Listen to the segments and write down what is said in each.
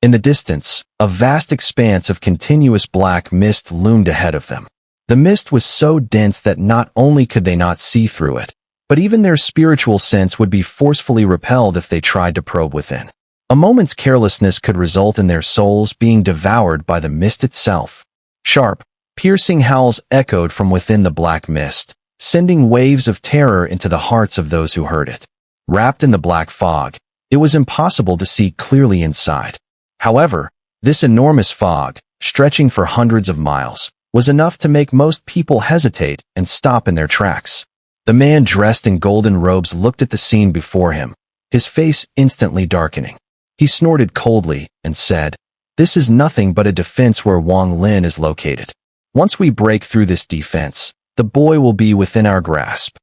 In the distance, a vast expanse of continuous black mist loomed ahead of them. The mist was so dense that not only could they not see through it, but even their spiritual sense would be forcefully repelled if they tried to probe within. A moment's carelessness could result in their souls being devoured by the mist itself. Sharp, piercing howls echoed from within the black mist, sending waves of terror into the hearts of those who heard it. Wrapped in the black fog, it was impossible to see clearly inside. However, this enormous fog, stretching for hundreds of miles, was enough to make most people hesitate and stop in their tracks. The man dressed in golden robes looked at the scene before him, his face instantly darkening. He snorted coldly and said, "This is nothing but a defense where Wang Lin is located. Once we break through this defense, the boy will be within our grasp."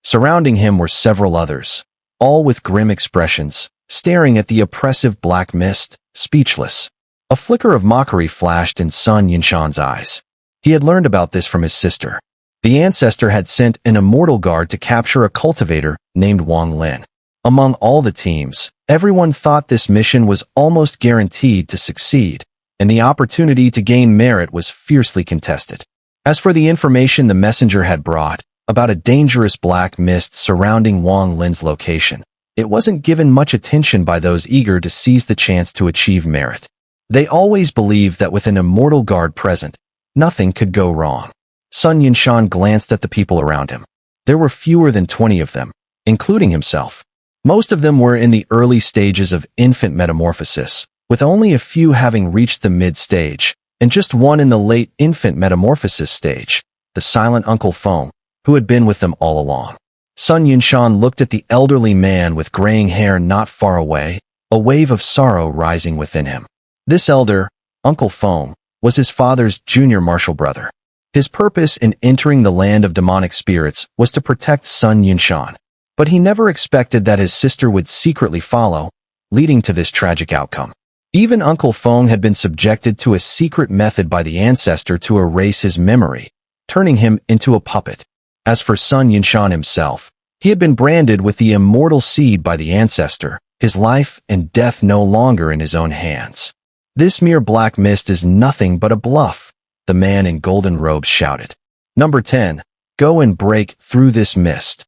Surrounding him were several others, all with grim expressions, staring at the oppressive black mist, speechless. A flicker of mockery flashed in Sun Yunshan's eyes. He had learned about this from his sister. The Ancestor had sent an immortal guard to capture a cultivator named Wang Lin. Among all the teams, everyone thought this mission was almost guaranteed to succeed, and the opportunity to gain merit was fiercely contested. As for the information the messenger had brought about a dangerous black mist surrounding Wang Lin's location, it wasn't given much attention by those eager to seize the chance to achieve merit. They always believed that with an immortal guard present, nothing could go wrong. Sun Yunshan glanced at the people around him. There were fewer than 20 of them, including himself. Most of them were in the early stages of infant metamorphosis, with only a few having reached the mid-stage, and just one in the late infant metamorphosis stage, the silent Uncle Feng, who had been with them all along. Sun Yunshan looked at the elderly man with graying hair not far away, a wave of sorrow rising within him. This elder, Uncle Feng, was his father's junior martial brother. His purpose in entering the land of demonic spirits was to protect Sun Yunshan, but he never expected that his sister would secretly follow, leading to this tragic outcome. Even Uncle Feng had been subjected to a secret method by the Ancestor to erase his memory, turning him into a puppet. As for Sun Yunshan himself, he had been branded with the immortal seed by the Ancestor, his life and death no longer in his own hands. "This mere black mist is nothing but a bluff," the man in golden robes shouted. "Number 10, go and break through this mist."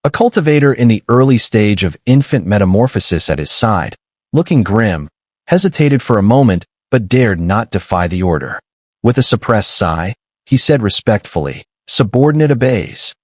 A cultivator in the early stage of infant metamorphosis at his side, looking grim, hesitated for a moment but dared not defy the order. With a suppressed sigh, he said respectfully, "Subordinate obeys."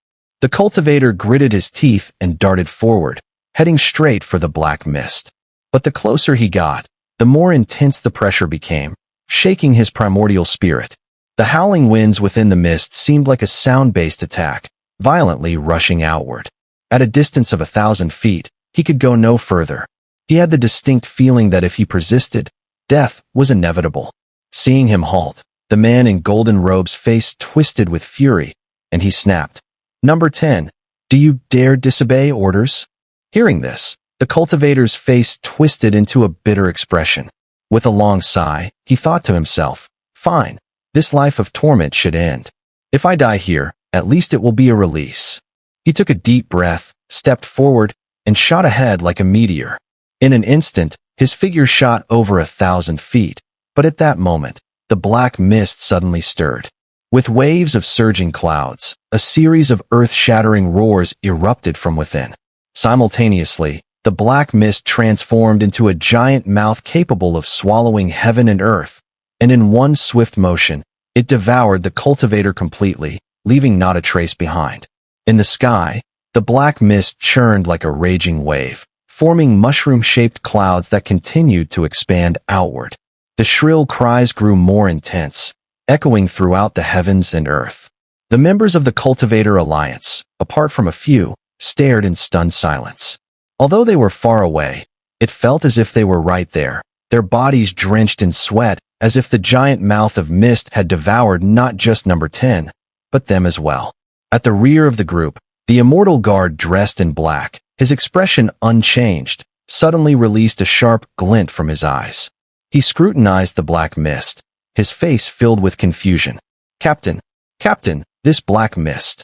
The cultivator gritted his teeth and darted forward, heading straight for the black mist. But the closer he got, the more intense the pressure became, shaking his primordial spirit. The howling winds within the mist seemed like a sound-based attack, violently rushing outward. At a distance of 1,000 feet, he could go no further. He had the distinct feeling that if he persisted, death was inevitable. Seeing him halt, the man in golden robes' face twisted with fury, and he snapped, "Number 10, do you dare disobey orders?" Hearing this, the cultivator's face twisted into a bitter expression. With a long sigh, he thought to himself, "Fine, this life of torment should end. If I die here, at least it will be a release." He took a deep breath, stepped forward, and shot ahead like a meteor. In an instant, his figure shot over 1,000 feet, but at that moment, the black mist suddenly stirred. With waves of surging clouds, a series of earth-shattering roars erupted from within. Simultaneously, the black mist transformed into a giant mouth capable of swallowing heaven and earth, and in one swift motion, it devoured the cultivator completely, leaving not a trace behind. In the sky, the black mist churned like a raging wave, forming mushroom-shaped clouds that continued to expand outward. The shrill cries grew more intense, echoing throughout the heavens and earth. The members of the Cultivator Alliance, apart from a few, stared in stunned silence. Although they were far away, it felt as if they were right there, their bodies drenched in sweat, as if the giant mouth of mist had devoured not just number 10, but them as well. At the rear of the group, the immortal guard dressed in black, his expression unchanged, suddenly released a sharp glint from his eyes. He scrutinized the black mist, his face filled with confusion. Captain, this black mist."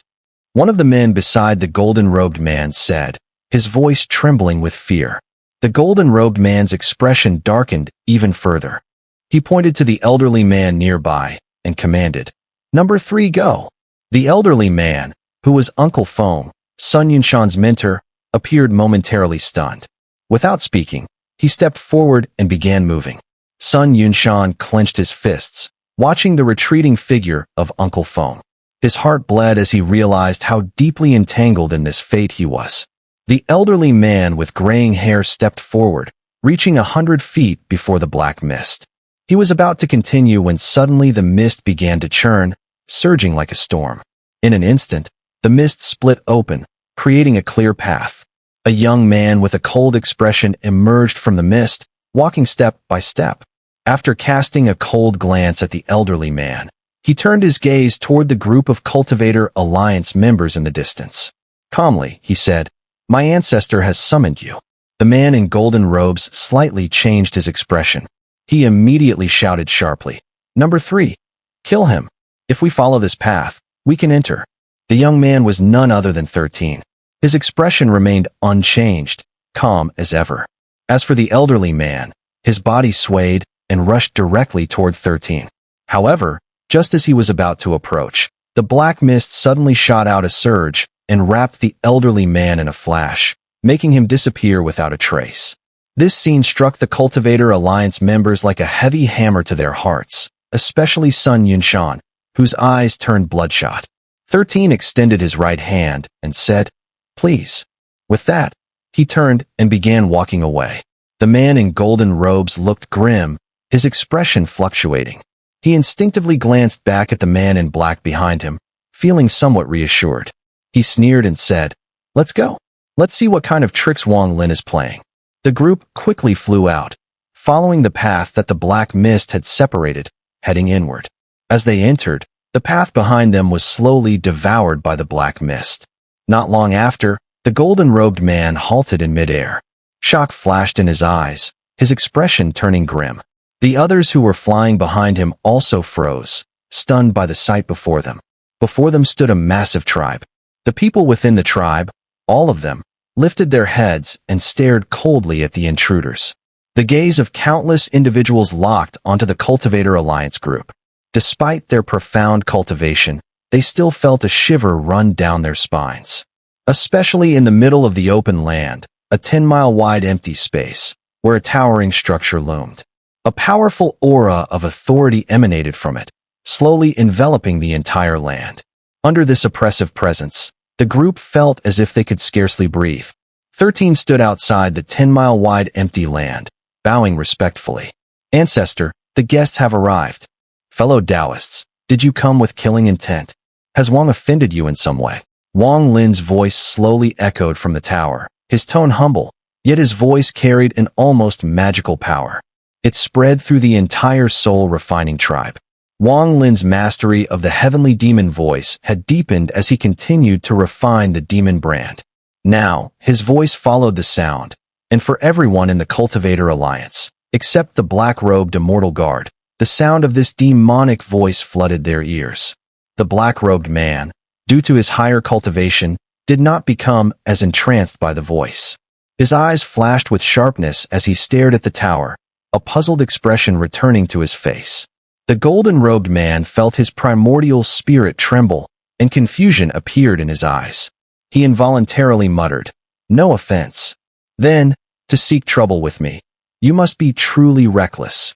One of the men beside the golden-robed man said, his voice trembling with fear. The golden-robed man's expression darkened even further. He pointed to the elderly man nearby and commanded, "Number 3, go." The elderly man, who was Uncle Foam, Sun Yunshan's mentor, appeared momentarily stunned. Without speaking, he stepped forward and began moving. Sun Yunshan clenched his fists, watching the retreating figure of Uncle Foam. His heart bled as he realized how deeply entangled in this fate he was. The elderly man with graying hair stepped forward, reaching 100 feet before the black mist. He was about to continue when suddenly the mist began to churn, surging like a storm. In an instant, the mist split open, creating a clear path. A young man with a cold expression emerged from the mist, walking step by step. After casting a cold glance at the elderly man, he turned his gaze toward the group of Cultivator Alliance members in the distance. Calmly, he said, "My ancestor has summoned you." The man in golden robes slightly changed his expression. He immediately shouted sharply, "Number 3, kill him. If we follow this path, we can enter." The young man was none other than 13. His expression remained unchanged, calm as ever. As for the elderly man, his body swayed and rushed directly toward 13. However, just as he was about to approach, the black mist suddenly shot out a surge and wrapped the elderly man in a flash, making him disappear without a trace. This scene struck the Cultivator Alliance members like a heavy hammer to their hearts, especially Sun Yunshan, whose eyes turned bloodshot. 13 extended his right hand and said, "Please." With that, he turned and began walking away. The man in golden robes looked grim, his expression fluctuating. He instinctively glanced back at the man in black behind him, feeling somewhat reassured. He sneered and said, "Let's go. Let's see what kind of tricks Wang Lin is playing." The group quickly flew out, following the path that the black mist had separated, heading inward. As they entered, the path behind them was slowly devoured by the black mist. Not long after, the golden-robed man halted in midair. Shock flashed in his eyes, his expression turning grim. The others who were flying behind him also froze, stunned by the sight before them. Before them stood a massive tribe. The people within the tribe, all of them, lifted their heads and stared coldly at the intruders. The gaze of countless individuals locked onto the Cultivator Alliance group. Despite their profound cultivation, they still felt a shiver run down their spines. Especially in the middle of the open land, a 10-mile-wide empty space, where a towering structure loomed. A powerful aura of authority emanated from it, slowly enveloping the entire land. Under this oppressive presence, the group felt as if they could scarcely breathe. 13 stood outside the 10-mile-wide empty land, bowing respectfully. "Ancestor, the guests have arrived. Fellow Taoists, did you come with killing intent? Has Wang offended you in some way?" Wang Lin's voice slowly echoed from the tower, his tone humble, yet his voice carried an almost magical power. It spread through the entire soul-refining tribe. Wang Lin's mastery of the heavenly demon voice had deepened as he continued to refine the demon brand. Now, his voice followed the sound, and for everyone in the Cultivator Alliance, except the black-robed Immortal Guard, the sound of this demonic voice flooded their ears. The black-robed man, due to his higher cultivation, did not become as entranced by the voice. His eyes flashed with sharpness as he stared at the tower, a puzzled expression returning to his face. The golden-robed man felt his primordial spirit tremble, and confusion appeared in his eyes. He involuntarily muttered, "No offense." Then, "To seek trouble with me, you must be truly reckless."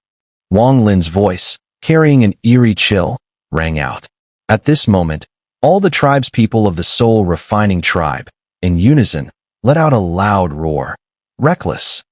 Wang Lin's voice, carrying an eerie chill, rang out. At this moment, all the tribespeople of the soul-refining tribe, in unison, let out a loud roar. "Reckless."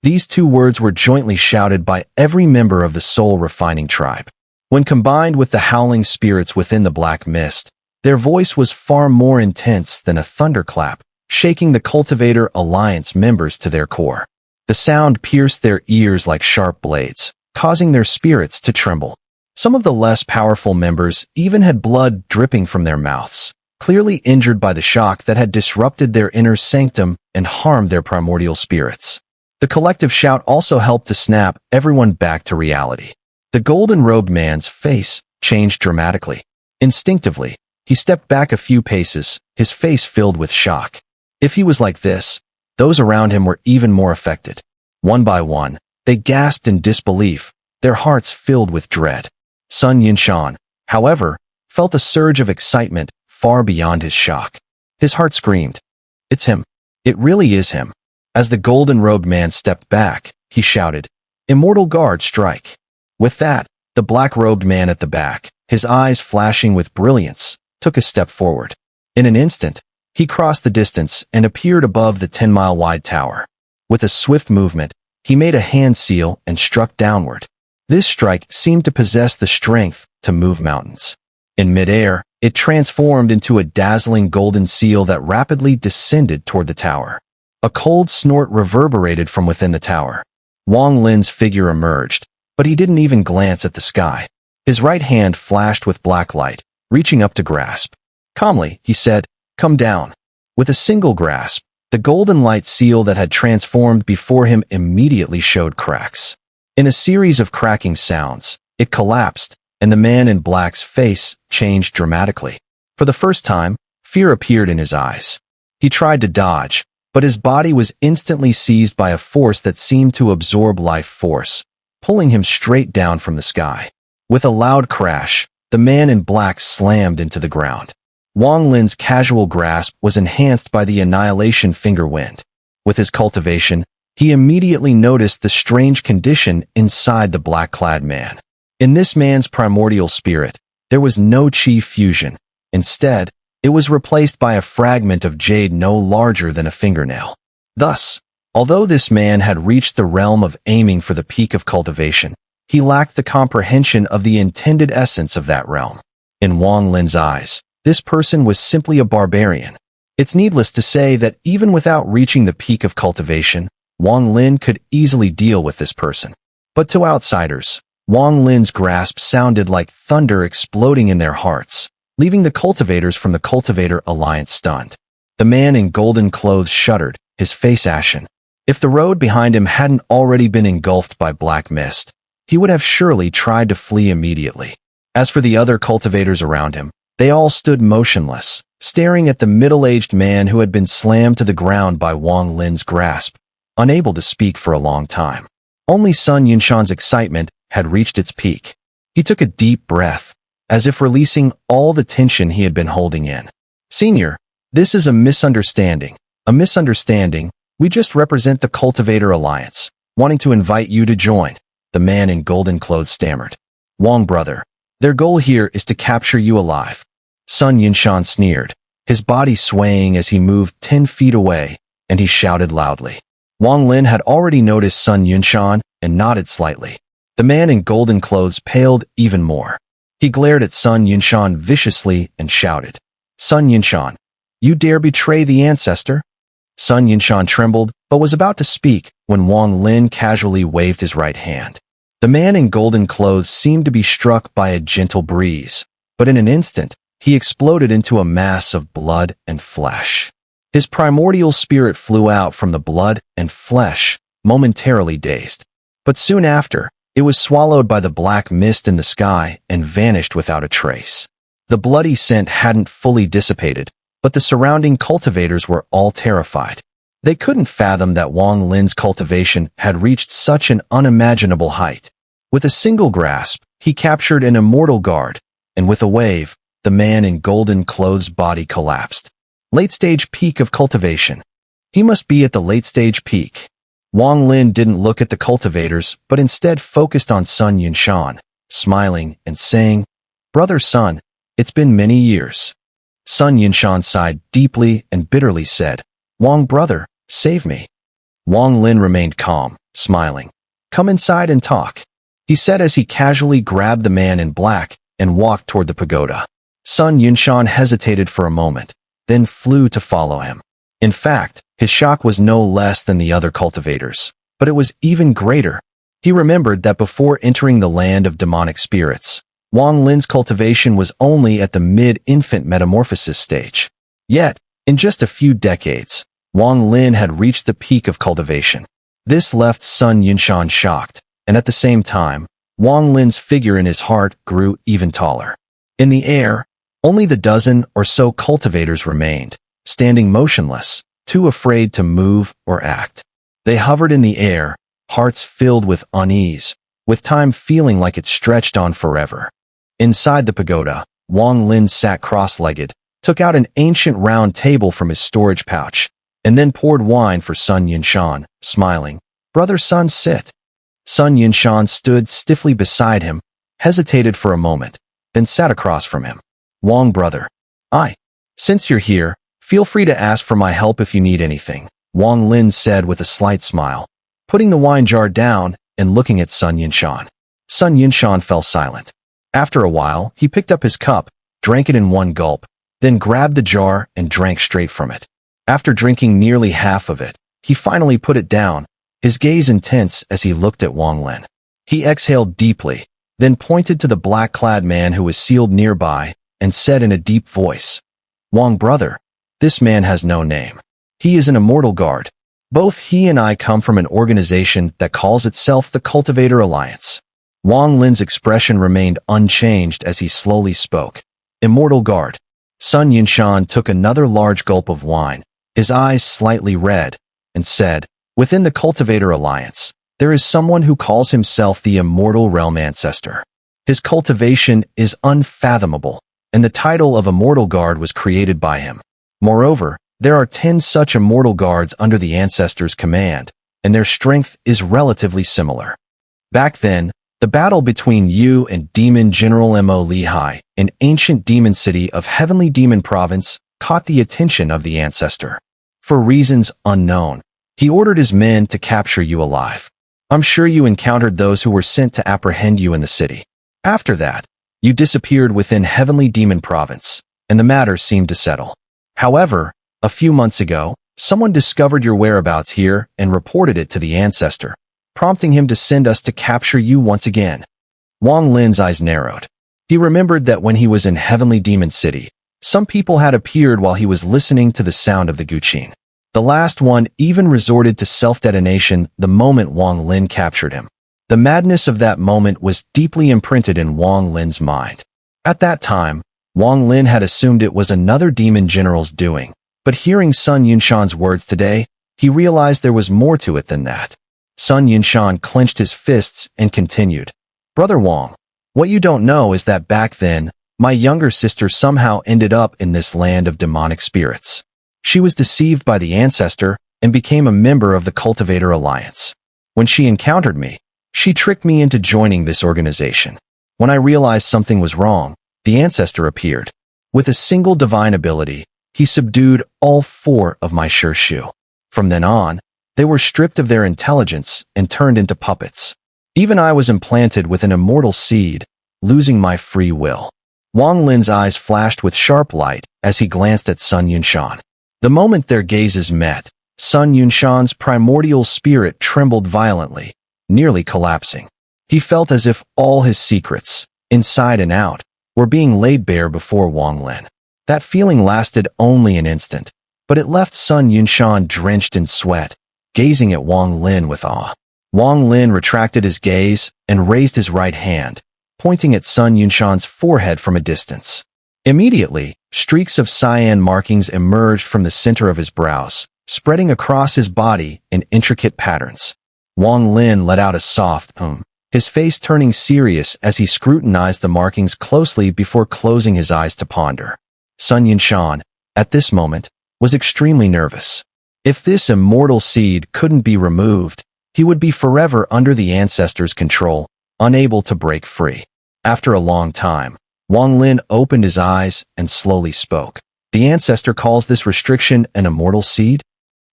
These two words were jointly shouted by every member of the soul-refining tribe. When combined with the howling spirits within the black mist, their voice was far more intense than a thunderclap, shaking the Cultivator Alliance members to their core. The sound pierced their ears like sharp blades, causing their spirits to tremble. Some of the less powerful members even had blood dripping from their mouths, clearly injured by the shock that had disrupted their inner sanctum and harmed their primordial spirits. The collective shout also helped to snap everyone back to reality. The golden-robed man's face changed dramatically. Instinctively, he stepped back a few paces, his face filled with shock. If he was like this, Those around him were even more affected. One by one, they gasped in disbelief, their hearts filled with dread. Sun Yunshan, however, felt a surge of excitement far beyond his shock. His heart screamed, "It's him. It really is him." As the golden-robed man stepped back, he shouted, "Immortal Guard, strike!" With that, the black-robed man at the back, his eyes flashing with brilliance, took a step forward. In an instant, he crossed the distance and appeared above the 10-mile-wide tower. With a swift movement, he made a hand seal and struck downward. This strike seemed to possess the strength to move mountains. In midair, it transformed into a dazzling golden seal that rapidly descended toward the tower. A cold snort reverberated from within the tower. Wang Lin's figure emerged, but he didn't even glance at the sky. His right hand flashed with black light, reaching up to grasp. Calmly, he said, "Come down." With a single grasp, the golden light seal that had transformed before him immediately showed cracks. In a series of cracking sounds, it collapsed, and the man in black's face changed dramatically. For the first time, fear appeared in his eyes. He tried to dodge, but his body was instantly seized by a force that seemed to absorb life force, pulling him straight down from the sky. With a loud crash, the man in black slammed into the ground. Wang Lin's casual grasp was enhanced by the annihilation finger wind. With his cultivation, he immediately noticed the strange condition inside the black-clad man. In this man's primordial spirit, there was no chi fusion. Instead, it was replaced by a fragment of jade no larger than a fingernail. Thus, although this man had reached the realm of aiming for the peak of cultivation, he lacked the comprehension of the intended essence of that realm. In Wang Lin's eyes, this person was simply a barbarian. It's needless to say that even without reaching the peak of cultivation, Wang Lin could easily deal with this person. But to outsiders, Wang Lin's grasp sounded like thunder exploding in their hearts, leaving the cultivators from the Cultivator Alliance stunned. The man in golden clothes shuddered, his face ashen. If the road behind him hadn't already been engulfed by black mist, he would have surely tried to flee immediately. As for the other cultivators around him, they all stood motionless, staring at the middle-aged man who had been slammed to the ground by Wang Lin's grasp, unable to speak for a long time. Only Sun Yunshan's excitement had reached its peak. He took a deep breath, as if releasing all the tension he had been holding in. "Senior, this is a misunderstanding. A misunderstanding. We just represent the Cultivator Alliance, wanting to invite you to join," the man in golden clothes stammered. "Wang brother, their goal here is to capture you alive." Sun Yunshan sneered, his body swaying as he moved 10 feet away, and he shouted loudly. Wang Lin had already noticed Sun Yunshan and nodded slightly. The man in golden clothes paled even more. He glared at Sun Yunshan viciously and shouted, "Sun Yunshan, you dare betray the Ancestor?" Sun Yunshan trembled, but was about to speak when Wang Lin casually waved his right hand. The man in golden clothes seemed to be struck by a gentle breeze, but in an instant, he exploded into a mass of blood and flesh. His primordial spirit flew out from the blood and flesh, momentarily dazed. But soon after, it was swallowed by the black mist in the sky and vanished without a trace. The bloody scent hadn't fully dissipated, but the surrounding cultivators were all terrified. They couldn't fathom that Wang Lin's cultivation had reached such an unimaginable height. With a single grasp, he captured an immortal guard, and with a wave, the man in golden clothes' body collapsed. Late-stage peak of cultivation. He must be at the late-stage peak. Wang Lin didn't look at the cultivators, but instead focused on Sun Yunshan, smiling and saying, "Brother Sun, it's been many years." Sun Yunshan sighed deeply and bitterly said, "Wang brother, save me." Wang Lin remained calm, smiling. "Come inside and talk," he said as he casually grabbed the man in black and walked toward the pagoda. Sun Yunshan hesitated for a moment, then flew to follow him. In fact, his shock was no less than the other cultivators, but it was even greater. He remembered that before entering the land of demonic spirits, Wang Lin's cultivation was only at the mid-infant metamorphosis stage. Yet, in just a few decades, Wang Lin had reached the peak of cultivation. This left Sun Yunshan shocked, and at the same time, Wang Lin's figure in his heart grew even taller. In the air, only the dozen or so cultivators remained, standing motionless, too afraid to move or act. They hovered in the air, hearts filled with unease, with time feeling like it stretched on forever. Inside the pagoda, Wang Lin sat cross-legged, took out an ancient round table from his storage pouch, and then poured wine for Sun Yunshan, smiling. "Brother Sun, sit." Sun Yunshan stood stiffly beside him, hesitated for a moment, then sat across from him. "Wang, brother. Since you're here, feel free to ask for my help if you need anything," Wang Lin said with a slight smile, putting the wine jar down and looking at Sun Yunshan. Sun Yunshan fell silent. After a while, he picked up his cup, drank it in one gulp, then grabbed the jar and drank straight from it. After drinking nearly half of it, he finally put it down, his gaze intense as he looked at Wang Lin. He exhaled deeply, then pointed to the black-clad man who was sealed nearby and said in a deep voice, "Wang, brother, this man has no name. He is an immortal guard. Both he and I come from an organization that calls itself the Cultivator Alliance." Wang Lin's expression remained unchanged as he slowly spoke. "Immortal guard." Sun Yunshan took another large gulp of wine, his eyes slightly red, and said, "Within the Cultivator Alliance, there is someone who calls himself the Immortal Realm Ancestor. His cultivation is unfathomable, and the title of Immortal Guard was created by him. Moreover, there are 10 such Immortal Guards under the Ancestor's command, and their strength is relatively similar. Back then, the battle between you and Demon General Mo Lehigh, an ancient demon city of Heavenly Demon Province, caught the attention of the Ancestor. For reasons unknown, he ordered his men to capture you alive. I'm sure you encountered those who were sent to apprehend you in the city. After that, you disappeared within Heavenly Demon Province, and the matter seemed to settle. However, a few months ago, someone discovered your whereabouts here and reported it to the Ancestor, prompting him to send us to capture you once again." Wang Lin's eyes narrowed. He remembered that when he was in Heavenly Demon City, some people had appeared while he was listening to the sound of the guqin. The last one even resorted to self-detonation the moment Wang Lin captured him. The madness of that moment was deeply imprinted in Wang Lin's mind. At that time, Wang Lin had assumed it was another demon general's doing, but hearing Sun Yunshan's words today, he realized there was more to it than that. Sun Yunshan clenched his fists and continued, "Brother Wang, what you don't know is that back then, my younger sister somehow ended up in this land of demonic spirits. She was deceived by the Ancestor and became a member of the Cultivator Alliance. When she encountered me, she tricked me into joining this organization. When I realized something was wrong, the Ancestor appeared. With a single divine ability, he subdued all 4 of my Shu. From then on, they were stripped of their intelligence and turned into puppets. Even I was implanted with an immortal seed, losing my free will." Wang Lin's eyes flashed with sharp light as he glanced at Sun Yunshan. The moment their gazes met, Sun Yunshan's primordial spirit trembled violently, nearly collapsing. He felt as if all his secrets, inside and out, were being laid bare before Wang Lin. That feeling lasted only an instant, but it left Sun Yunshan drenched in sweat, gazing at Wang Lin with awe. Wang Lin retracted his gaze and raised his right hand, pointing at Sun Yunshan's forehead from a distance. Immediately, streaks of cyan markings emerged from the center of his brows, spreading across his body in intricate patterns. Wang Lin let out a soft his face turning serious as he scrutinized the markings closely before closing his eyes to ponder. Sun Yunshan, at this moment, was extremely nervous. If this immortal seed couldn't be removed, he would be forever under the Ancestor's control, unable to break free. After a long time, Wang Lin opened his eyes and slowly spoke. "The Ancestor calls this restriction an immortal seed?"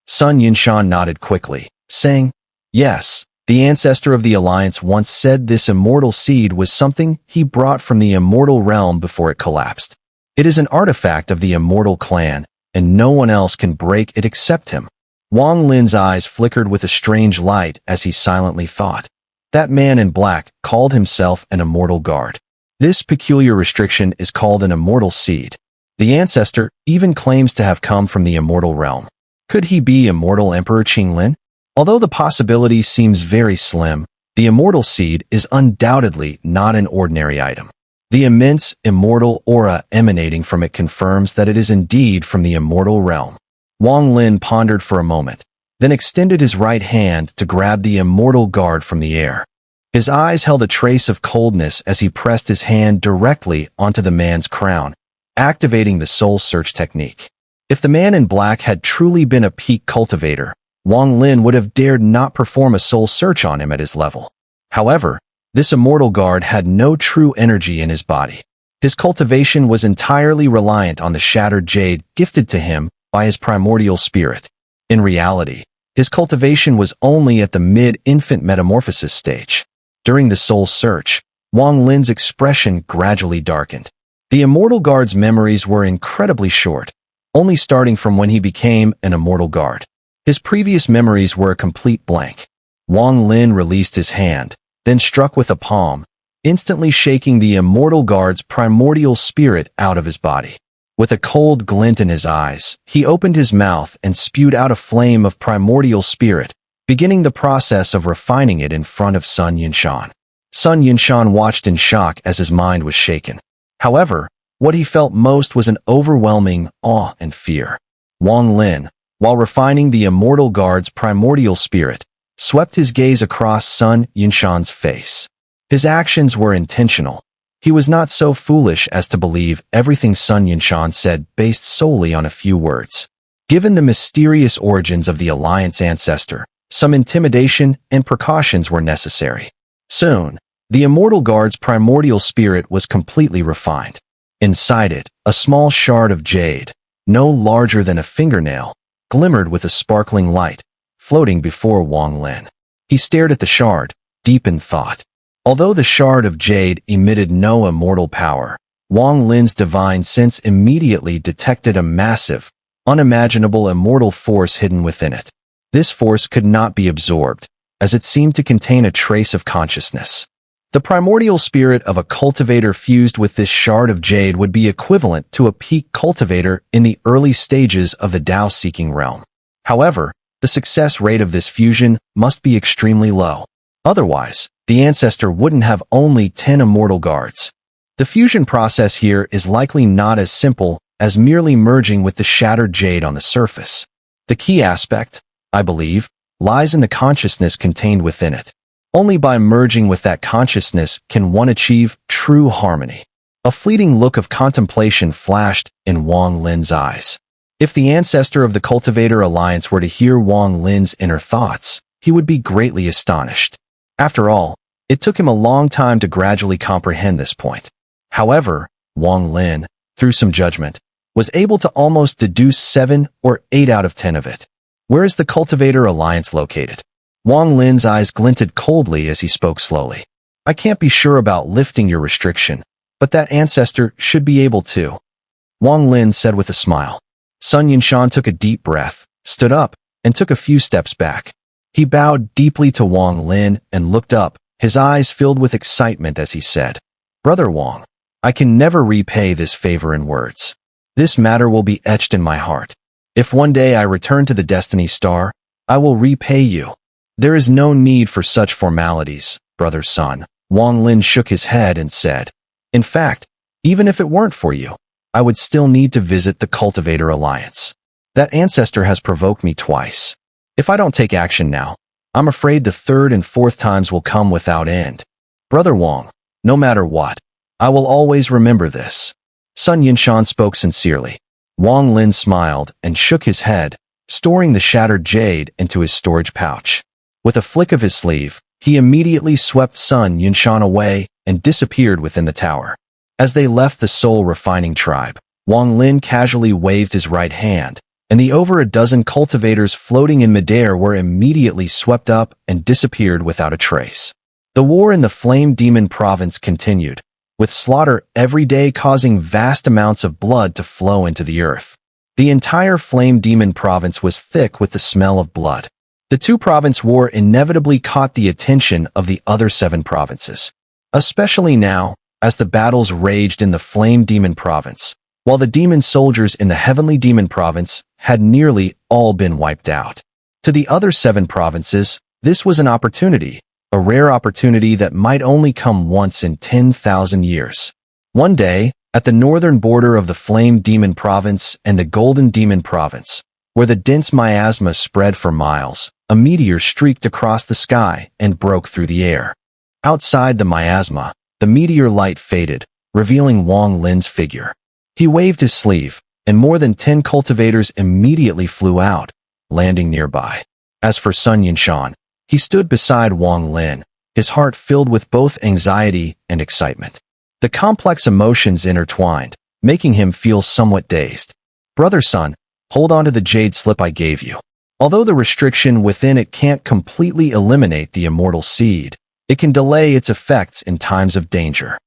Sun Yunshan nodded quickly, saying, "Yes, the Ancestor of the Alliance once said this immortal seed was something he brought from the immortal realm before it collapsed. It is an artifact of the immortal clan, and no one else can break it except him." Wang Lin's eyes flickered with a strange light as he silently thought. That man in black called himself an immortal guard. This peculiar restriction is called an immortal seed. The Ancestor even claims to have come from the immortal realm. Could he be Immortal Emperor Qinglin? Although the possibility seems very slim, the immortal seed is undoubtedly not an ordinary item. The immense immortal aura emanating from it confirms that it is indeed from the immortal realm. Wang Lin pondered for a moment, then extended his right hand to grab the immortal guard from the air. His eyes held a trace of coldness as he pressed his hand directly onto the man's crown, activating the soul search technique. If the man in black had truly been a peak cultivator, Wang Lin would have dared not perform a soul search on him at his level. However, this immortal guard had no true energy in his body. His cultivation was entirely reliant on the shattered jade gifted to him by his primordial spirit. In reality, his cultivation was only at the mid-infant metamorphosis stage. During the soul search, Wang Lin's expression gradually darkened. The immortal guard's memories were incredibly short, only starting from when he became an immortal guard. His previous memories were a complete blank. Wang Lin released his hand, then struck with a palm, instantly shaking the immortal guard's primordial spirit out of his body. With a cold glint in his eyes, he opened his mouth and spewed out a flame of primordial spirit, beginning the process of refining it in front of Sun Yunshan. Sun Yunshan watched in shock as his mind was shaken. However, what he felt most was an overwhelming awe and fear. Wang Lin, while refining the immortal guard's primordial spirit, swept his gaze across Sun Yunshan's face. His actions were intentional. He was not so foolish as to believe everything Sun Yunshan said based solely on a few words. Given the mysterious origins of the Alliance Ancestor, some intimidation and precautions were necessary. Soon, the immortal guard's primordial spirit was completely refined. Inside it, a small shard of jade, no larger than a fingernail, glimmered with a sparkling light, floating before Wang Lin. He stared at the shard, deep in thought. Although the shard of jade emitted no immortal power, Wang Lin's divine sense immediately detected a massive, unimaginable immortal force hidden within it. This force could not be absorbed, as it seemed to contain a trace of consciousness. The primordial spirit of a cultivator fused with this shard of jade would be equivalent to a peak cultivator in the early stages of the Tao-seeking realm. However, the success rate of this fusion must be extremely low. Otherwise, the Ancestor wouldn't have only 10 immortal guards. The fusion process here is likely not as simple as merely merging with the shattered jade on the surface. The key aspect, I believe, lies in the consciousness contained within it. Only by merging with that consciousness can one achieve true harmony. A fleeting look of contemplation flashed in Wang Lin's eyes. If the Ancestor of the Cultivator Alliance were to hear Wang Lin's inner thoughts, he would be greatly astonished. After all, it took him a long time to gradually comprehend this point. However, Wang Lin, through some judgment, was able to almost deduce 7 or 8 out of 10 of it. Where is the Cultivator Alliance located? Wang Lin's eyes glinted coldly as he spoke slowly. I can't be sure about lifting your restriction, but that Ancestor should be able to. Wang Lin said with a smile. Sun Yunshan took a deep breath, stood up, and took a few steps back. He bowed deeply to Wang Lin and looked up, his eyes filled with excitement as he said, Brother Wang, I can never repay this favor in words. This matter will be etched in my heart. If one day I return to the Destiny Star, I will repay you. There is no need for such formalities, Brother Sun. Wang Lin shook his head and said, In fact, even if it weren't for you, I would still need to visit the Cultivator Alliance. That Ancestor has provoked me twice. If I don't take action now, I'm afraid the third and fourth times will come without end. Brother Wang, no matter what, I will always remember this. Sun Yunshan spoke sincerely. Wang Lin smiled and shook his head, storing the shattered jade into his storage pouch. With a flick of his sleeve, he immediately swept Sun Yunshan away and disappeared within the tower. As they left the soul refining tribe, Wang Lin casually waved his right hand, and the over a dozen cultivators floating in midair were immediately swept up and disappeared without a trace. The war in the Flame Demon Province continued, with slaughter every day causing vast amounts of blood to flow into the earth. The entire Flame Demon Province was thick with the smell of blood. The 2-province war inevitably caught the attention of the other 7 provinces, especially now, as the battles raged in the Flame Demon Province, while the demon soldiers in the Heavenly Demon Province had nearly all been wiped out. To the other 7 provinces, this was an opportunity, a rare opportunity that might only come once in 10,000 years. One day, at the northern border of the Flame Demon Province and the Golden Demon Province, Where the dense miasma spread for miles, a meteor streaked across the sky and broke through the air. Outside the miasma, the meteor light faded, revealing Wang Lin's figure. He waved his sleeve, and more than 10 cultivators immediately flew out, landing nearby. As for Yunshan, he stood beside Wang Lin, his heart filled with both anxiety and excitement. The complex emotions intertwined, making him feel somewhat dazed. "Brother Sun, hold on to the jade slip I gave you. Although the restriction within it can't completely eliminate the immortal seed, it can delay its effects in times of danger,"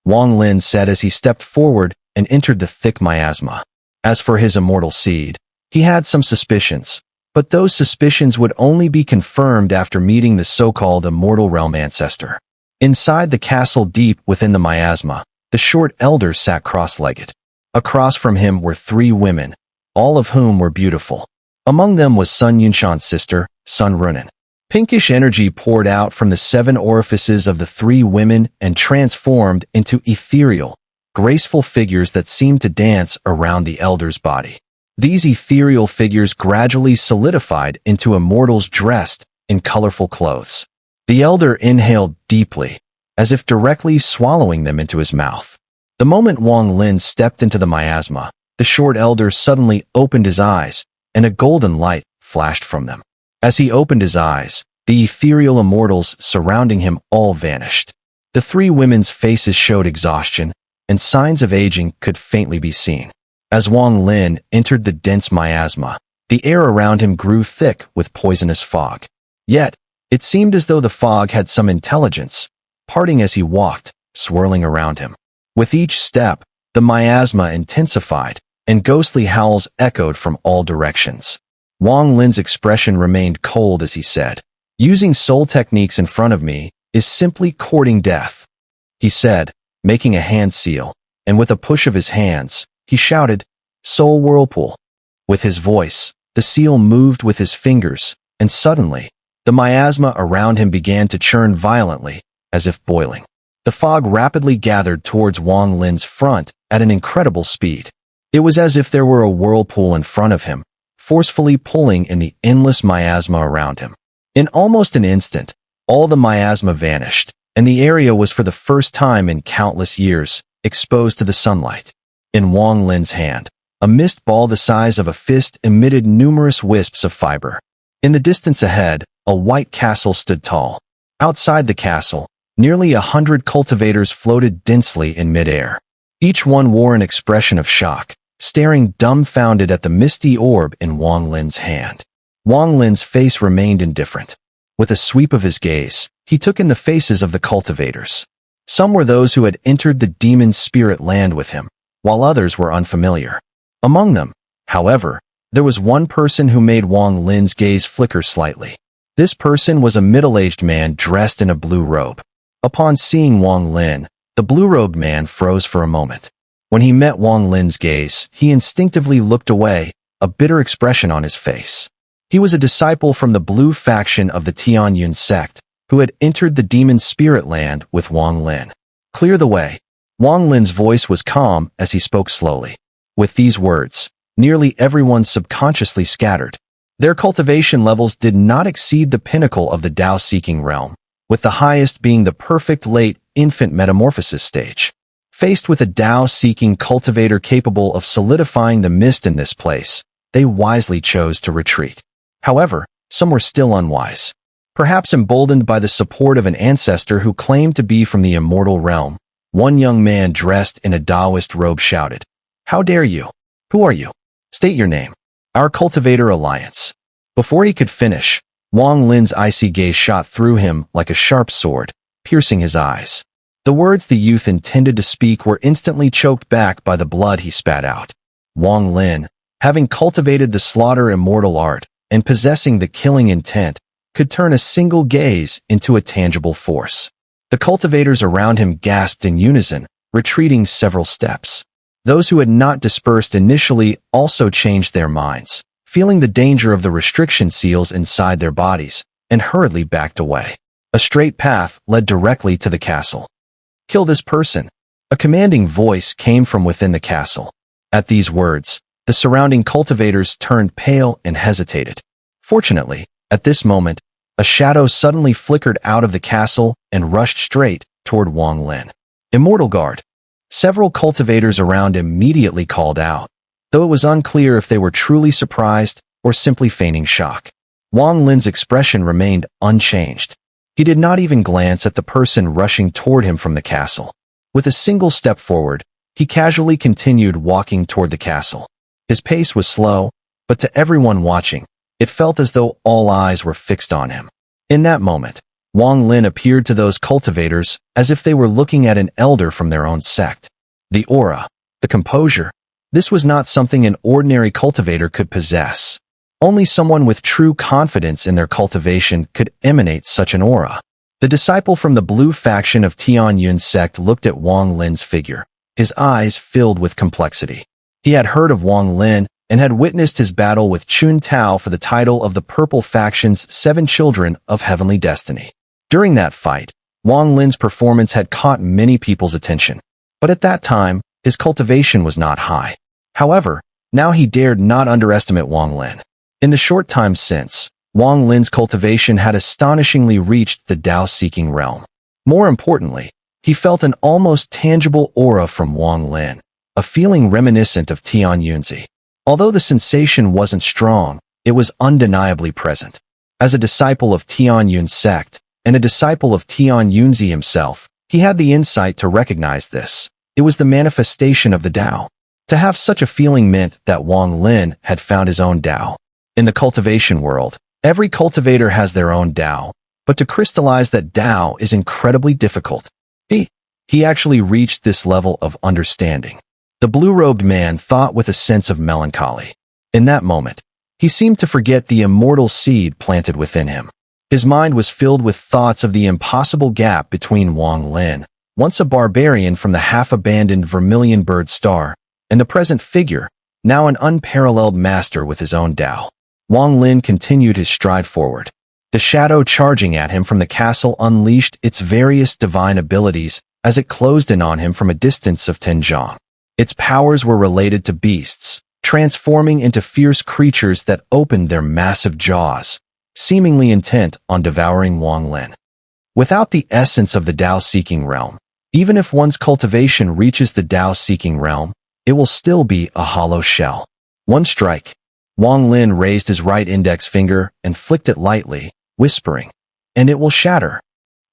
Wang Lin said as he stepped forward and entered the thick miasma. As for his immortal seed, he had some suspicions, but those suspicions would only be confirmed after meeting the so-called immortal realm ancestor. Inside the castle deep within the miasma, the short elder sat cross-legged. Across from him were 3 women, all of whom were beautiful. Among them was Yunshan's sister, Xun'er. Pinkish energy poured out from the 7 orifices of the 3 women and transformed into ethereal, graceful figures that seemed to dance around the elder's body. These ethereal figures gradually solidified into immortals dressed in colorful clothes. The elder inhaled deeply, as if directly swallowing them into his mouth. The moment Wang Lin stepped into the miasma, the short elder suddenly opened his eyes, and a golden light flashed from them. As he opened his eyes, the ethereal immortals surrounding him all vanished. The 3 women's faces showed exhaustion, and signs of aging could faintly be seen. As Wang Lin entered the dense miasma, the air around him grew thick with poisonous fog. Yet, it seemed as though the fog had some intelligence, parting as he walked, swirling around him. With each step, the miasma intensified, and ghostly howls echoed from all directions. Wang Lin's expression remained cold as he said, "Using soul techniques in front of me is simply courting death," he said, making a hand seal, and with a push of his hands, he shouted, "Soul Whirlpool." With his voice, the seal moved with his fingers, and suddenly, the miasma around him began to churn violently, as if boiling. The fog rapidly gathered towards Wang Lin's front at an incredible speed. It was as if there were a whirlpool in front of him, forcefully pulling in the endless miasma around him. In almost an instant, all the miasma vanished, and the area was for the first time in countless years exposed to the sunlight. In Wang Lin's hand, a mist ball the size of a fist emitted numerous wisps of fiber. In the distance ahead, a white castle stood tall. Outside the castle, nearly 100 cultivators floated densely in midair. Each one wore an expression of shock, staring dumbfounded at the misty orb in Wang Lin's hand. Wang Lin's face remained indifferent. With a sweep of his gaze, he took in the faces of the cultivators. Some were those who had entered the demon spirit land with him, while others were unfamiliar. Among them, however, there was one person who made Wang Lin's gaze flicker slightly. This person was a middle-aged man dressed in a blue robe. Upon seeing Wang Lin, the blue-robed man froze for a moment. When he met Wang Lin's gaze, he instinctively looked away, a bitter expression on his face. He was a disciple from the blue faction of the Tianyun sect, who had entered the demon spirit land with Wang Lin. "Clear the way." Wang Lin's voice was calm as he spoke slowly. With these words, nearly everyone subconsciously scattered. Their cultivation levels did not exceed the pinnacle of the Tao-seeking realm, with the highest being the perfect late infant metamorphosis stage. Faced with a Tao-seeking cultivator capable of solidifying the mist in this place, they wisely chose to retreat. However, some were still unwise. Perhaps emboldened by the support of an ancestor who claimed to be from the immortal realm, one young man dressed in a Taoist robe shouted, "How dare you? Who are you? State your name." "Our Cultivator Alliance." Before he could finish, Wang Lin's icy gaze shot through him like a sharp sword, piercing his eyes. The words the youth intended to speak were instantly choked back by the blood he spat out. Wang Lin, having cultivated the slaughter immortal art and possessing the killing intent, could turn a single gaze into a tangible force. The cultivators around him gasped in unison, retreating several steps. Those who had not dispersed initially also changed their minds, feeling the danger of the restriction seals inside their bodies, and hurriedly backed away. A straight path led directly to the castle. "Kill this person." A commanding voice came from within the castle. At these words, The surrounding cultivators turned pale and hesitated. Fortunately, at this moment, a shadow suddenly flickered out of the castle and rushed straight toward Wang Lin. Immortal Guard. Several cultivators around immediately called out, though it was unclear if they were truly surprised or simply feigning shock. Wang Lin's expression remained unchanged. He did not even glance at the person rushing toward him from the castle. With a single step forward, he casually continued walking toward the castle. His pace was slow, but to everyone watching, it felt as though all eyes were fixed on him. In that moment, Wang Lin appeared to those cultivators as if they were looking at an elder from their own sect. The aura, the composure, this was not something an ordinary cultivator could possess. Only someone with true confidence in their cultivation could emanate such an aura. The disciple from the blue faction of Tianyun's sect looked at Wang Lin's figure, his eyes filled with complexity. He had heard of Wang Lin and had witnessed his battle with Chun Tao for the title of the Purple Faction's 7 Children of Heavenly Destiny. During that fight, Wang Lin's performance had caught many people's attention, but at that time, his cultivation was not high. However, now he dared not underestimate Wang Lin. In the short time since, Wang Lin's cultivation had astonishingly reached the Tao-seeking realm. More importantly, he felt an almost tangible aura from Wang Lin, a feeling reminiscent of Tianyunzi. Although the sensation wasn't strong, it was undeniably present. As a disciple of Tianyun's sect, and a disciple of Tianyunzi himself, he had the insight to recognize this. It was the manifestation of the Tao. To have such a feeling meant that Wang Lin had found his own Tao. In the cultivation world, every cultivator has their own Tao, but to crystallize that Tao is incredibly difficult. He actually reached this level of understanding. The blue-robed man thought with a sense of melancholy. In that moment, he seemed to forget the immortal seed planted within him. His mind was filled with thoughts of the impossible gap between Wang Lin, once a barbarian from the half-abandoned Vermilion Bird Star, and the present figure, now an unparalleled master with his own Tao. Wang Lin continued his stride forward. The shadow charging at him from the castle unleashed its various divine abilities as it closed in on him from a distance of 10 zhang. Its powers were related to beasts, transforming into fierce creatures that opened their massive jaws, seemingly intent on devouring Wang Lin. Without the essence of the Tao-seeking realm, even if one's cultivation reaches the Tao-seeking realm, it will still be a hollow shell. One strike. Wang Lin raised his right index finger and flicked it lightly, whispering, "And it will shatter."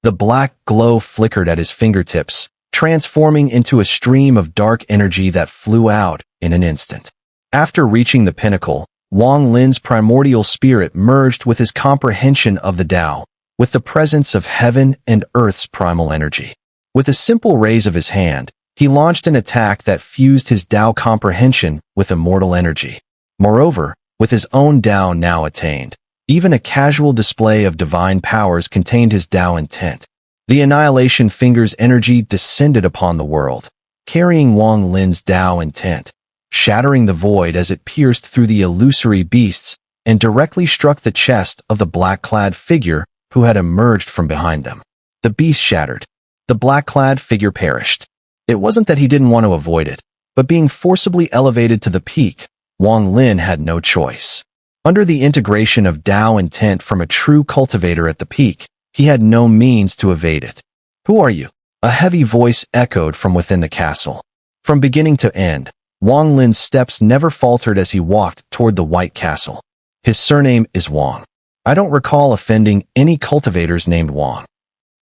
The black glow flickered at his fingertips, transforming into a stream of dark energy that flew out in an instant. After reaching the pinnacle, Wang Lin's primordial spirit merged with his comprehension of the Tao, with the presence of heaven and earth's primal energy. With a simple raise of his hand, he launched an attack that fused his Tao comprehension with immortal energy. Moreover, with his own Tao now attained, even a casual display of divine powers contained his Tao intent. The Annihilation Finger's energy descended upon the world, carrying Wang Lin's Tao intent, shattering the void as it pierced through the illusory beasts and directly struck the chest of the black-clad figure who had emerged from behind them. The beast shattered. The black-clad figure perished. It wasn't that he didn't want to avoid it, but being forcibly elevated to the peak, Wang Lin had no choice. Under the integration of Tao intent from a true cultivator at the peak, he had no means to evade it. "Who are you?" A heavy voice echoed from within the castle. From beginning to end, Wang Lin's steps never faltered as he walked toward the White Castle. "His surname is Wang. I don't recall offending any cultivators named Wang."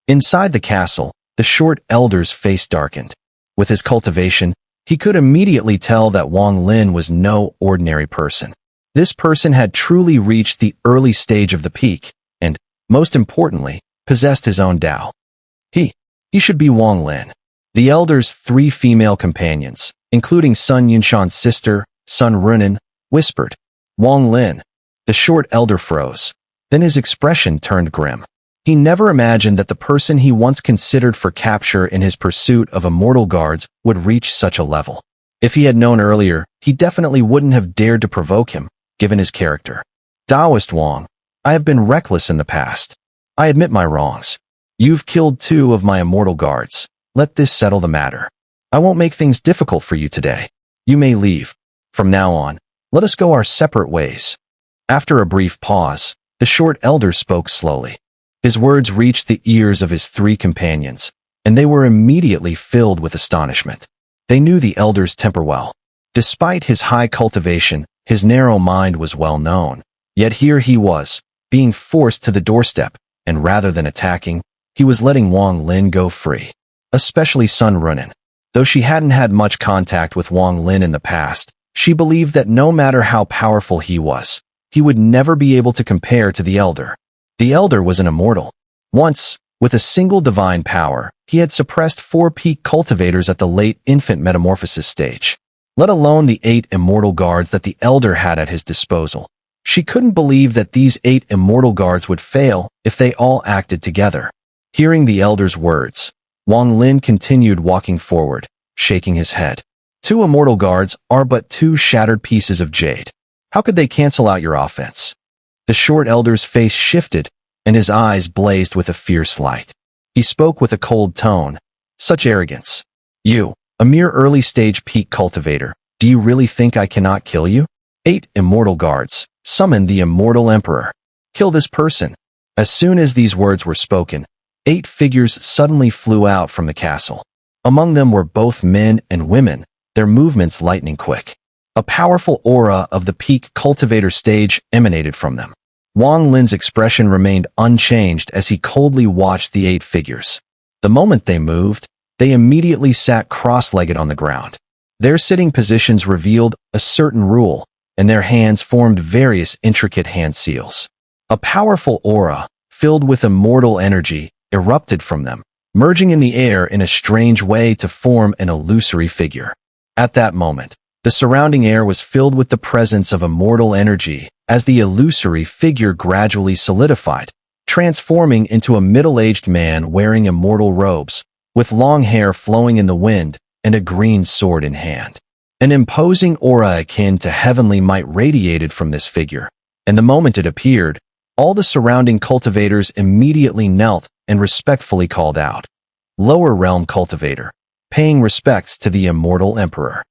Inside the castle, the short elder's face darkened. With his cultivation, he could immediately tell that Wang Lin was no ordinary person. This person had truly reached the early stage of the peak, and, most importantly, possessed his own Tao. He should be Wang Lin. The elder's 3 female companions, including Sun Yunshan's sister, Sun Runan, whispered, "Wang Lin." The short elder froze. Then his expression turned grim. He never imagined that the person he once considered for capture in his pursuit of immortal guards would reach such a level. If he had known earlier, he definitely wouldn't have dared to provoke him, given his character. "Taoist Wang, I have been reckless in the past. I admit my wrongs. You've killed 2 of my immortal guards. Let this settle the matter. I won't make things difficult for you today. You may leave." From now on, let us go our separate ways." After a brief pause, the short elder spoke slowly. His words reached the ears of his three companions, and they were immediately filled with astonishment. They knew the elder's temper well. Despite his high cultivation, his narrow mind was well known. Yet here he was, being forced to the doorstep, and rather than attacking, he was letting Wang Lin go free. Especially Sun Runin. Though she hadn't had much contact with Wang Lin in the past, she believed that no matter how powerful he was, he would never be able to compare to the elder. The elder was an immortal. Once, with a single divine power, he had suppressed 4 peak cultivators at the late infant metamorphosis stage, let alone the 8 immortal guards that the elder had at his disposal. She couldn't believe that these 8 immortal guards would fail if they all acted together. Hearing the elder's words, Wang Lin continued walking forward, shaking his head. 2 immortal guards are but 2 shattered pieces of jade. How could they cancel out your offense? The short elder's face shifted, and his eyes blazed with a fierce light. He spoke with a cold tone. Such arrogance. You, a mere early-stage peak cultivator, do you really think I cannot kill you? 8 immortal guards. Summon the immortal emperor. Kill this person. As soon as these words were spoken, 8 figures suddenly flew out from the castle. Among them were both men and women, their movements lightning quick. A powerful aura of the peak cultivator stage emanated from them. Wang Lin's expression remained unchanged as he coldly watched the 8 figures. The moment they moved, they immediately sat cross-legged on the ground. Their sitting positions revealed a certain rule, and their hands formed various intricate hand seals. A powerful aura, filled with immortal energy, erupted from them, merging in the air in a strange way to form an illusory figure. At that moment, the surrounding air was filled with the presence of immortal energy as the illusory figure gradually solidified, transforming into a middle-aged man wearing immortal robes, with long hair flowing in the wind and a green sword in hand. An imposing aura akin to heavenly might radiated from this figure, and the moment it appeared, all the surrounding cultivators immediately knelt and respectfully called out, "Lower Realm Cultivator, paying respects to the immortal emperor."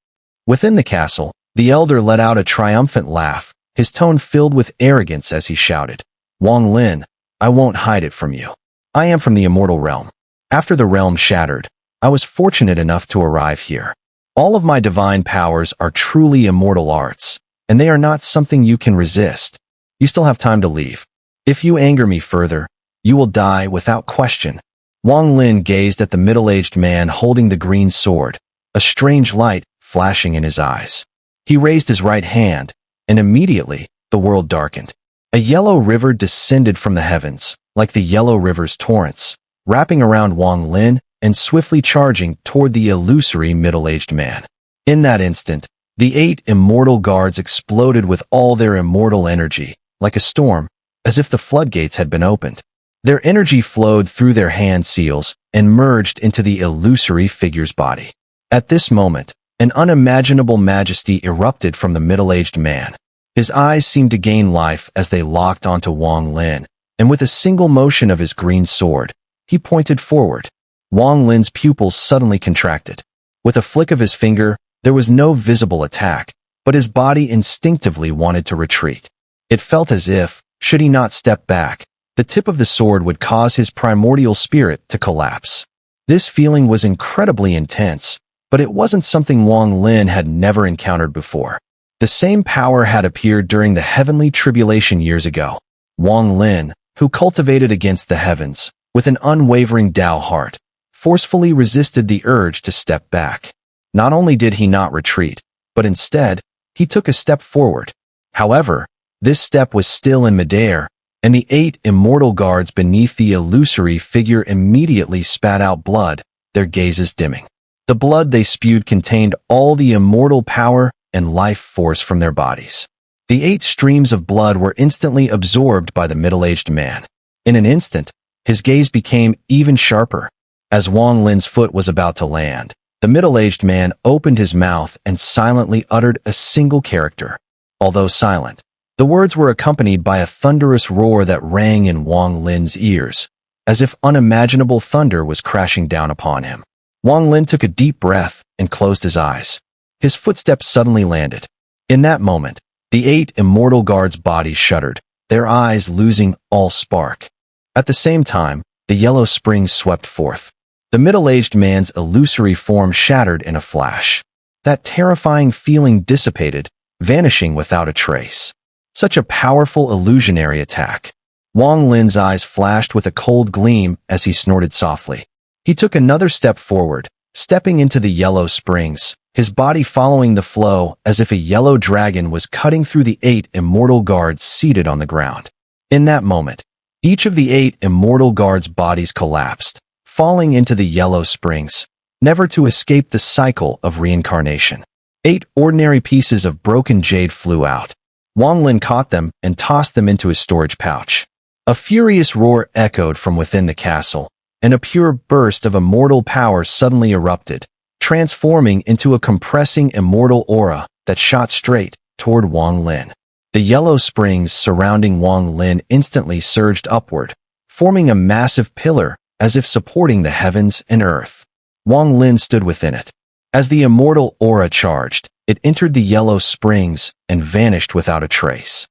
Within the castle, the elder let out a triumphant laugh, his tone filled with arrogance as he shouted, "Wang Lin, I won't hide it from you. I am from the immortal realm. After the realm shattered, I was fortunate enough to arrive here. All of my divine powers are truly immortal arts, and they are not something you can resist. You still have time to leave. If you anger me further, you will die without question." Wang Lin gazed at the middle-aged man holding the green sword, a strange light flashing in his eyes. He raised his right hand, and immediately, the world darkened. A yellow river descended from the heavens, like the yellow river's torrents, wrapping around Wang Lin and swiftly charging toward the illusory middle-aged man. In that instant, the 8 immortal guards exploded with all their immortal energy, like a storm, as if the floodgates had been opened. Their energy flowed through their hand seals and merged into the illusory figure's body. At this moment, an unimaginable majesty erupted from the middle-aged man. His eyes seemed to gain life as they locked onto Wang Lin, and with a single motion of his green sword, he pointed forward. Wang Lin's pupils suddenly contracted. With a flick of his finger, there was no visible attack, but his body instinctively wanted to retreat. It felt as if, should he not step back, the tip of the sword would cause his primordial spirit to collapse. This feeling was incredibly intense, but it wasn't something Wang Lin had never encountered before. The same power had appeared during the heavenly tribulation years ago. Wang Lin, who cultivated against the heavens, with an unwavering Tao heart, forcefully resisted the urge to step back. Not only did he not retreat, but instead, he took a step forward. However, this step was still in midair, and the 8 immortal guards beneath the illusory figure immediately spat out blood, their gazes dimming. The blood they spewed contained all the immortal power and life force from their bodies. The 8 streams of blood were instantly absorbed by the middle-aged man. In an instant, his gaze became even sharper. As Wang Lin's foot was about to land, the middle-aged man opened his mouth and silently uttered a single character. Although silent, the words were accompanied by a thunderous roar that rang in Wang Lin's ears, as if unimaginable thunder was crashing down upon him. Wang Lin took a deep breath and closed his eyes. His footsteps suddenly landed. In that moment, the 8 immortal guards' bodies shuddered, their eyes losing all spark. At the same time, the yellow springs swept forth. The middle-aged man's illusory form shattered in a flash. That terrifying feeling dissipated, vanishing without a trace. Such a powerful illusionary attack. Wang Lin's eyes flashed with a cold gleam as he snorted softly. He took another step forward, stepping into the yellow springs, his body following the flow as if a yellow dragon was cutting through the 8 immortal guards seated on the ground. In that moment, each of the 8 immortal guards' bodies collapsed, falling into the yellow springs, never to escape the cycle of reincarnation. 8 ordinary pieces of broken jade flew out. Wang Lin caught them and tossed them into his storage pouch. A furious roar echoed from within the castle, and a pure burst of immortal power suddenly erupted, transforming into a compressing immortal aura that shot straight toward Wang Lin. The yellow springs surrounding Wang Lin instantly surged upward, forming a massive pillar as if supporting the heavens and earth. Wang Lin stood within it. As the immortal aura charged, it entered the yellow springs and vanished without a trace.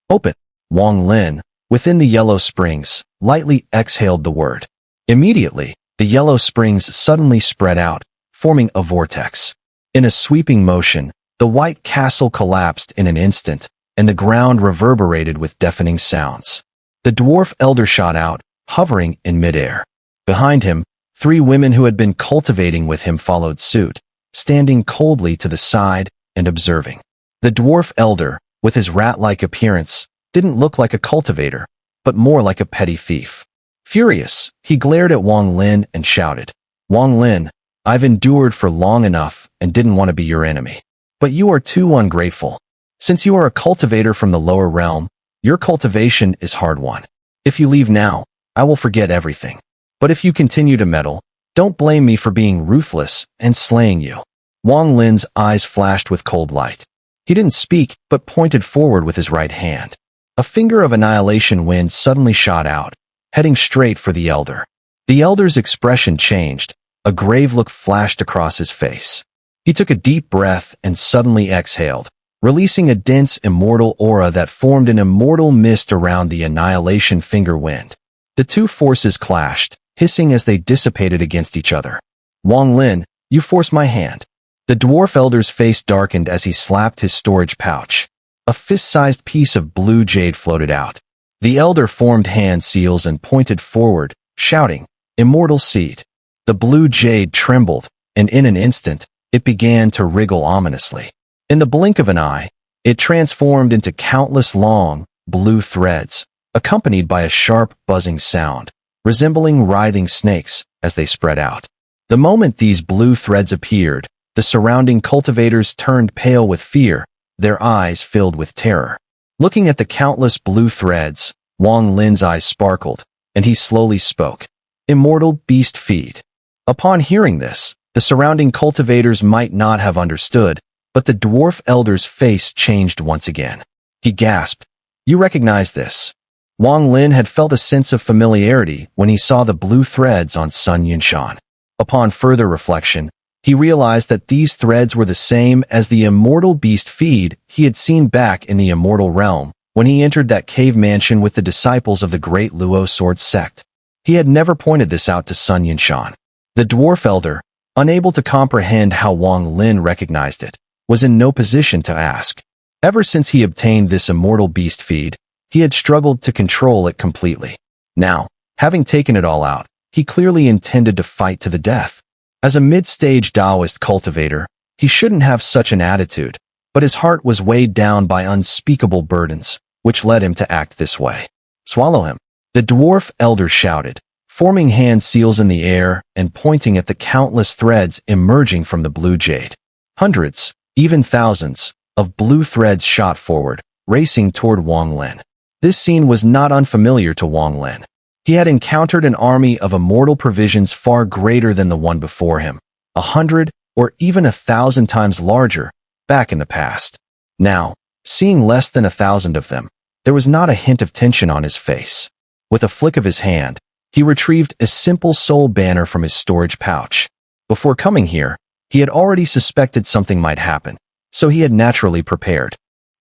Open! Wang Lin, within the yellow springs, lightly exhaled the word. Immediately, the yellow springs suddenly spread out, forming a vortex. In a sweeping motion, the white castle collapsed in an instant, and the ground reverberated with deafening sounds. The dwarf elder shot out, hovering in midair. Behind him, 3 women who had been cultivating with him followed suit, standing coldly to the side and observing. The dwarf elder, with his rat-like appearance, didn't look like a cultivator, but more like a petty thief. Furious, he glared at Wang Lin and shouted, "Wang Lin, I've endured for long enough and didn't want to be your enemy. But you are too ungrateful. Since you are a cultivator from the lower realm, your cultivation is hard-won. If you leave now, I will forget everything. But if you continue to meddle, don't blame me for being ruthless and slaying you." Wang Lin's eyes flashed with cold light. He didn't speak, but pointed forward with his right hand. A finger of annihilation wind suddenly shot out, heading straight for the elder. The elder's expression changed. A grave look flashed across his face. He took a deep breath and suddenly exhaled, releasing a dense immortal aura that formed an immortal mist around the annihilation finger wind. The 2 forces clashed, hissing as they dissipated against each other. "Wang Lin, you forced my hand." The dwarf elder's face darkened as he slapped his storage pouch. A fist-sized piece of blue jade floated out. The elder formed hand seals and pointed forward, shouting, "Immortal seed." The blue jade trembled, and in an instant, it began to wriggle ominously. In the blink of an eye, it transformed into countless long, blue threads, accompanied by a sharp, buzzing sound, resembling writhing snakes as they spread out. The moment these blue threads appeared, the surrounding cultivators turned pale with fear, their eyes filled with terror. Looking at the countless blue threads, Wang Lin's eyes sparkled, and he slowly spoke, "Immortal beast feed." Upon hearing this, the surrounding cultivators might not have understood, but the dwarf elder's face changed once again. He gasped, "You recognize this?" Wang Lin had felt a sense of familiarity when he saw the blue threads on Sun Yunshan. Upon further reflection, he realized that these threads were the same as the immortal beast feed he had seen back in the immortal realm when he entered that cave mansion with the disciples of the great Luo sword sect. He had never pointed this out to Sun Yunshan. The dwarf elder, unable to comprehend how Wang Lin recognized it, was in no position to ask. Ever since he obtained this immortal beast feed, he had struggled to control it completely. Now, having taken it all out, he clearly intended to fight to the death. As a mid-stage Taoist cultivator, he shouldn't have such an attitude, but his heart was weighed down by unspeakable burdens, which led him to act this way. "Swallow him," the dwarf elder shouted, forming hand seals in the air and pointing at the countless threads emerging from the blue jade. Hundreds, even thousands, of blue threads shot forward, racing toward Wang Lin. This scene was not unfamiliar to Wang Lin. He had encountered an army of immortal provisions far greater than the one before him, 100 or even 1,000 times larger, back in the past. Now, seeing less than 1,000 of them, there was not a hint of tension on his face. With a flick of his hand, he retrieved a simple soul banner from his storage pouch. Before coming here, he had already suspected something might happen. so he had naturally prepared.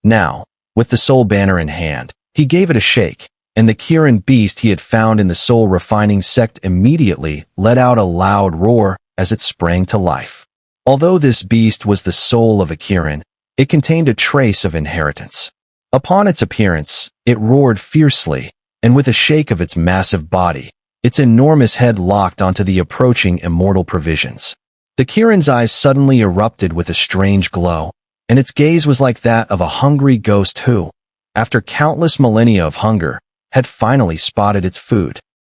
Now, with the soul banner in hand, he gave it a shake, and the Kirin beast he had found in the soul-refining sect immediately let out a loud roar as it sprang to life. Although this beast was the soul of a Kirin, it contained a trace of inheritance. Upon its appearance, it roared fiercely, and with a shake of its massive body, its enormous head locked onto the approaching immortal provisions. The Kirin's eyes suddenly erupted with a strange glow, and its gaze was like that of a hungry ghost who, after countless millennia of hunger, had finally spotted its food.